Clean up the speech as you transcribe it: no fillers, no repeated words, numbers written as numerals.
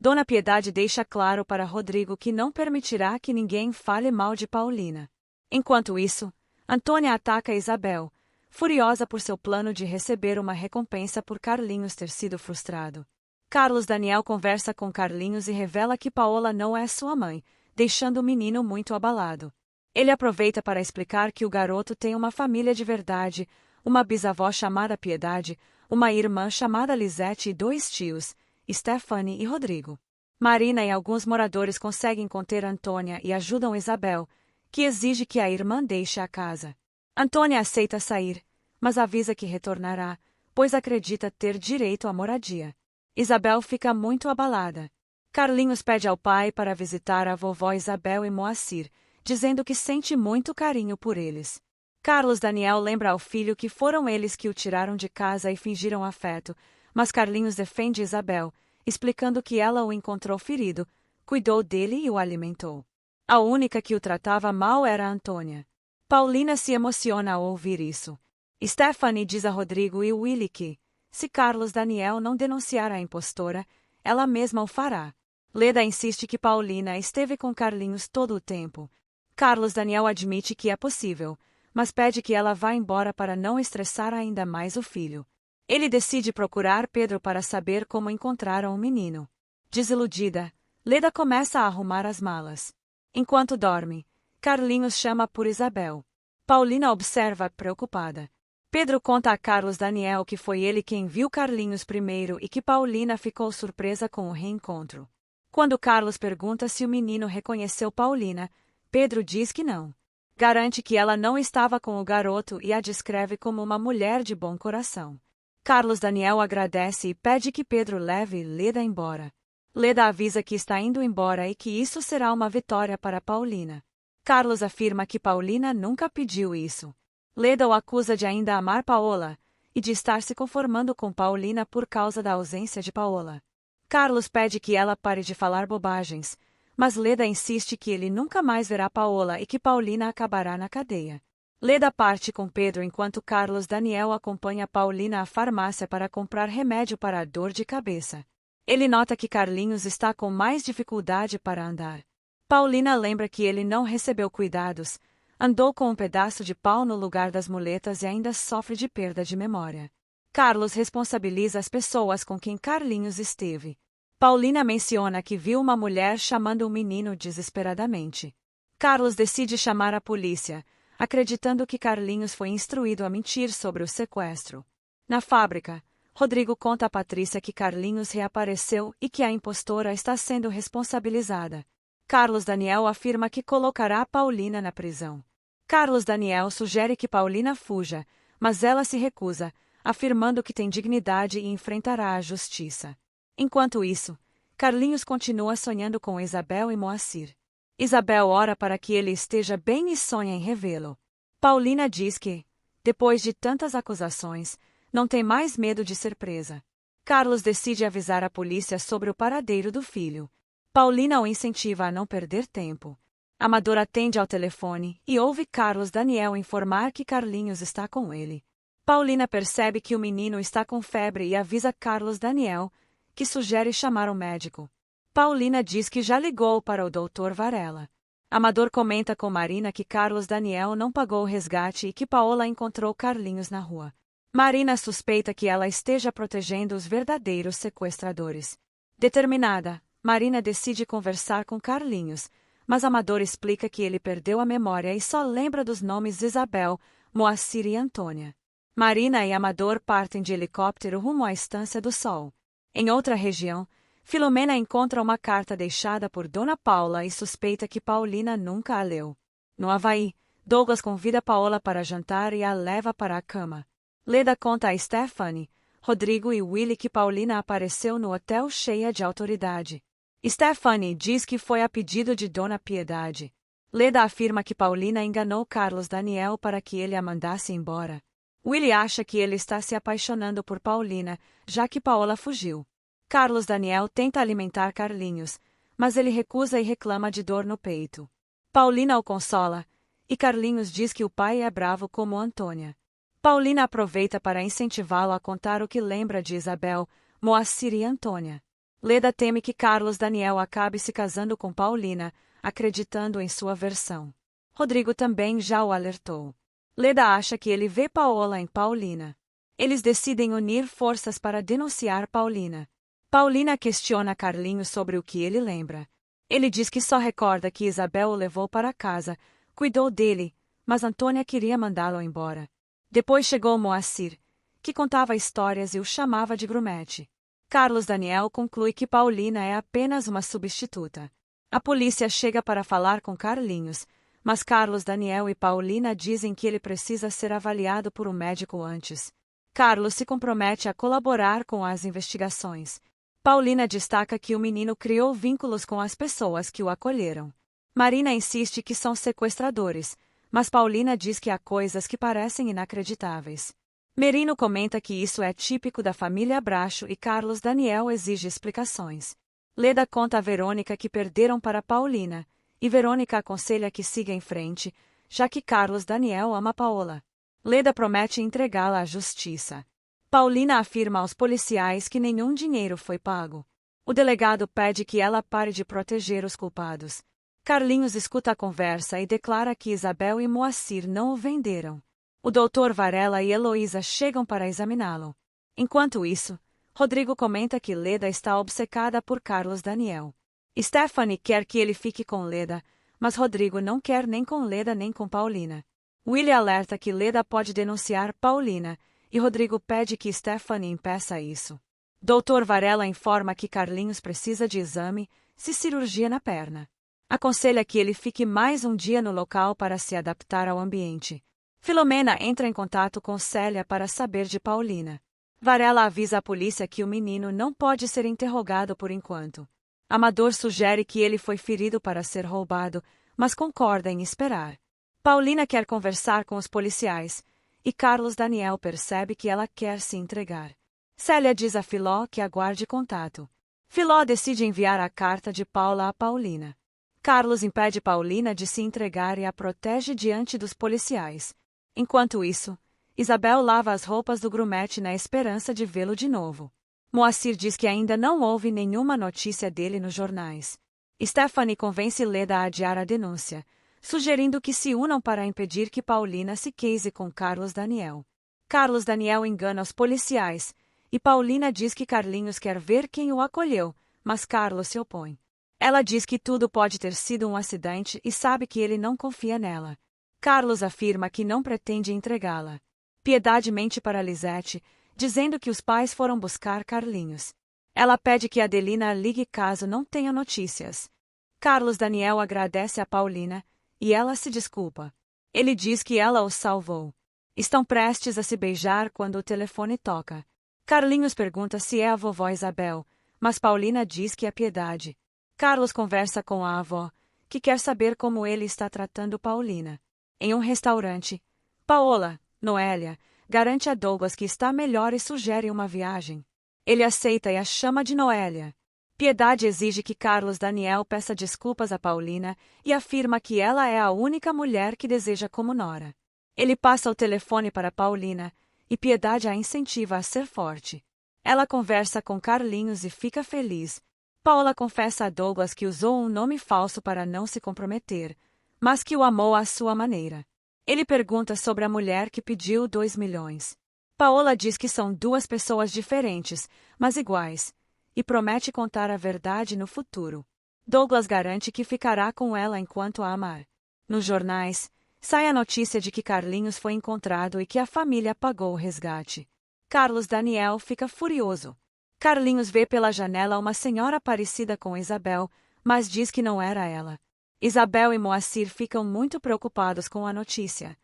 Dona Piedade deixa claro para Rodrigo que não permitirá que ninguém fale mal de Paulina. Enquanto isso, Antônia ataca Isabel, furiosa por seu plano de receber uma recompensa por Carlinhos ter sido frustrado. Carlos Daniel conversa com Carlinhos e revela que Paola não é sua mãe, deixando o menino muito abalado. Ele aproveita para explicar que o garoto tem uma família de verdade, uma bisavó chamada Piedade, uma irmã chamada Lisete e 2 tios, Stephanie e Rodrigo. Marina e alguns moradores conseguem conter Antônia e ajudam Isabel, que exige que a irmã deixe a casa. Antônia aceita sair, mas avisa que retornará, pois acredita ter direito à moradia. Isabel fica muito abalada. Carlinhos pede ao pai para visitar a vovó Isabel e Moacir, dizendo que sente muito carinho por eles. Carlos Daniel lembra ao filho que foram eles que o tiraram de casa e fingiram afeto, mas Carlinhos defende Isabel, explicando que ela o encontrou ferido, cuidou dele e o alimentou. A única que o tratava mal era Antônia. Paulina se emociona ao ouvir isso. Stephanie diz a Rodrigo e Willy que, se Carlos Daniel não denunciar a impostora, ela mesma o fará. Leda insiste que Paulina esteve com Carlinhos todo o tempo. Carlos Daniel admite que é possível, mas pede que ela vá embora para não estressar ainda mais o filho. Ele decide procurar Pedro para saber como encontraram o menino. Desiludida, Leda começa a arrumar as malas. Enquanto dorme, Carlinhos chama por Isabel. Paulina observa preocupada. Pedro conta a Carlos Daniel que foi ele quem viu Carlinhos primeiro e que Paulina ficou surpresa com o reencontro. Quando Carlos pergunta se o menino reconheceu Paulina, Pedro diz que não. Garante que ela não estava com o garoto e a descreve como uma mulher de bom coração. Carlos Daniel agradece e pede que Pedro leve Leda embora. Leda avisa que está indo embora e que isso será uma vitória para Paulina. Carlos afirma que Paulina nunca pediu isso. Leda o acusa de ainda amar Paola e de estar se conformando com Paulina por causa da ausência de Paola. Carlos pede que ela pare de falar bobagens, mas Leda insiste que ele nunca mais verá Paola e que Paulina acabará na cadeia. Leda parte com Pedro enquanto Carlos Daniel acompanha Paulina à farmácia para comprar remédio para a dor de cabeça. Ele nota que Carlinhos está com mais dificuldade para andar. Paulina lembra que ele não recebeu cuidados, andou com um pedaço de pau no lugar das muletas e ainda sofre de perda de memória. Carlos responsabiliza as pessoas com quem Carlinhos esteve. Paulina menciona que viu uma mulher chamando o menino desesperadamente. Carlos decide chamar a polícia, acreditando que Carlinhos foi instruído a mentir sobre o sequestro. Na fábrica, Rodrigo conta a Patrícia que Carlinhos reapareceu e que a impostora está sendo responsabilizada. Carlos Daniel afirma que colocará Paulina na prisão. Carlos Daniel sugere que Paulina fuja, mas ela se recusa, afirmando que tem dignidade e enfrentará a justiça. Enquanto isso, Carlinhos continua sonhando com Isabel e Moacir. Isabel ora para que ele esteja bem e sonha em revê-lo. Paulina diz que, depois de tantas acusações, não tem mais medo de ser presa. Carlos decide avisar a polícia sobre o paradeiro do filho. Paulina o incentiva a não perder tempo. Amador atende ao telefone e ouve Carlos Daniel informar que Carlinhos está com ele. Paulina percebe que o menino está com febre e avisa Carlos Daniel, que sugere chamar um médico. Paulina diz que já ligou para o Dr. Varela. Amador comenta com Marina que Carlos Daniel não pagou o resgate e que Paola encontrou Carlinhos na rua. Marina suspeita que ela esteja protegendo os verdadeiros sequestradores. Determinada, Marina decide conversar com Carlinhos, mas Amador explica que ele perdeu a memória e só lembra dos nomes Isabel, Moacir e Antônia. Marina e Amador partem de helicóptero rumo à Estância do Sol. Em outra região, Filomena encontra uma carta deixada por Dona Paula e suspeita que Paulina nunca a leu. No Havaí, Douglas convida Paola para jantar e a leva para a cama. Leda conta a Stephanie, Rodrigo e Willy que Paulina apareceu no hotel cheia de autoridade. Stephanie diz que foi a pedido de Dona Piedade. Leda afirma que Paulina enganou Carlos Daniel para que ele a mandasse embora. Willy acha que ele está se apaixonando por Paulina, já que Paola fugiu. Carlos Daniel tenta alimentar Carlinhos, mas ele recusa e reclama de dor no peito. Paulina o consola, e Carlinhos diz que o pai é bravo como Antônia. Paulina aproveita para incentivá-lo a contar o que lembra de Isabel, Moacir e Antônia. Leda teme que Carlos Daniel acabe se casando com Paulina, acreditando em sua versão. Rodrigo também já o alertou. Leda acha que ele vê Paola em Paulina. Eles decidem unir forças para denunciar Paulina. Paulina questiona Carlinhos sobre o que ele lembra. Ele diz que só recorda que Isabel o levou para casa, cuidou dele, mas Antônia queria mandá-lo embora. Depois chegou Moacir, que contava histórias e o chamava de grumete. Carlos Daniel conclui que Paulina é apenas uma substituta. A polícia chega para falar com Carlinhos, mas Carlos Daniel e Paulina dizem que ele precisa ser avaliado por um médico antes. Carlos se compromete a colaborar com as investigações. Paulina destaca que o menino criou vínculos com as pessoas que o acolheram. Marina insiste que são sequestradores, mas Paulina diz que há coisas que parecem inacreditáveis. Merino comenta que isso é típico da família Bracho e Carlos Daniel exige explicações. Leda conta a Verônica que perderam para Paulina, e Verônica aconselha que siga em frente, já que Carlos Daniel ama Paola. Leda promete entregá-la à justiça. Paulina afirma aos policiais que nenhum dinheiro foi pago. O delegado pede que ela pare de proteger os culpados. Carlinhos escuta a conversa e declara que Isabel e Moacir não o venderam. O doutor Varela e Heloísa chegam para examiná-lo. Enquanto isso, Rodrigo comenta que Leda está obcecada por Carlos Daniel. Stephanie quer que ele fique com Leda, mas Rodrigo não quer nem com Leda nem com Paulina. Willie alerta que Leda pode denunciar Paulina, e Rodrigo pede que Stephanie impeça isso. Dr. Varela informa que Carlinhos precisa de exame, se cirurgia na perna. Aconselha que ele fique mais um dia no local para se adaptar ao ambiente. Filomena entra em contato com Célia para saber de Paulina. Varela avisa a polícia que o menino não pode ser interrogado por enquanto. Amador sugere que ele foi ferido para ser roubado, mas concorda em esperar. Paulina quer conversar com os policiais, e Carlos Daniel percebe que ela quer se entregar. Célia diz a Filó que aguarde contato. Filó decide enviar a carta de Paula a Paulina. Carlos impede Paulina de se entregar e a protege diante dos policiais. Enquanto isso, Isabel lava as roupas do grumete na esperança de vê-lo de novo. Moacir diz que ainda não houve nenhuma notícia dele nos jornais. Stephanie convence Leda a adiar a denúncia, sugerindo que se unam para impedir que Paulina se case com Carlos Daniel. Carlos Daniel engana os policiais, e Paulina diz que Carlinhos quer ver quem o acolheu, mas Carlos se opõe. Ela diz que tudo pode ter sido um acidente e sabe que ele não confia nela. Carlos afirma que não pretende entregá-la. Piedade mente para Lisete, dizendo que os pais foram buscar Carlinhos. Ela pede que Adelina ligue caso não tenha notícias. Carlos Daniel agradece a Paulina, e ela se desculpa. Ele diz que ela o salvou. Estão prestes a se beijar quando o telefone toca. Carlinhos pergunta se é a vovó Isabel, mas Paulina diz que é Piedade. Carlos conversa com a avó, que quer saber como ele está tratando Paulina. Em um restaurante, Paola, Noélia, garante a Douglas que está melhor e sugere uma viagem. Ele aceita e a chama de Noélia. Piedade exige que Carlos Daniel peça desculpas a Paulina e afirma que ela é a única mulher que deseja como nora. Ele passa o telefone para Paulina, e Piedade a incentiva a ser forte. Ela conversa com Carlinhos e fica feliz. Paula confessa a Douglas que usou um nome falso para não se comprometer, mas que o amou à sua maneira. Ele pergunta sobre a mulher que pediu 2 milhões. Paola diz que são duas pessoas diferentes, mas iguais, e promete contar a verdade no futuro. Douglas garante que ficará com ela enquanto a amar. Nos jornais, sai a notícia de que Carlinhos foi encontrado e que a família pagou o resgate. Carlos Daniel fica furioso. Carlinhos vê pela janela uma senhora parecida com Isabel, mas diz que não era ela. Isabel e Moacir ficam muito preocupados com a notícia.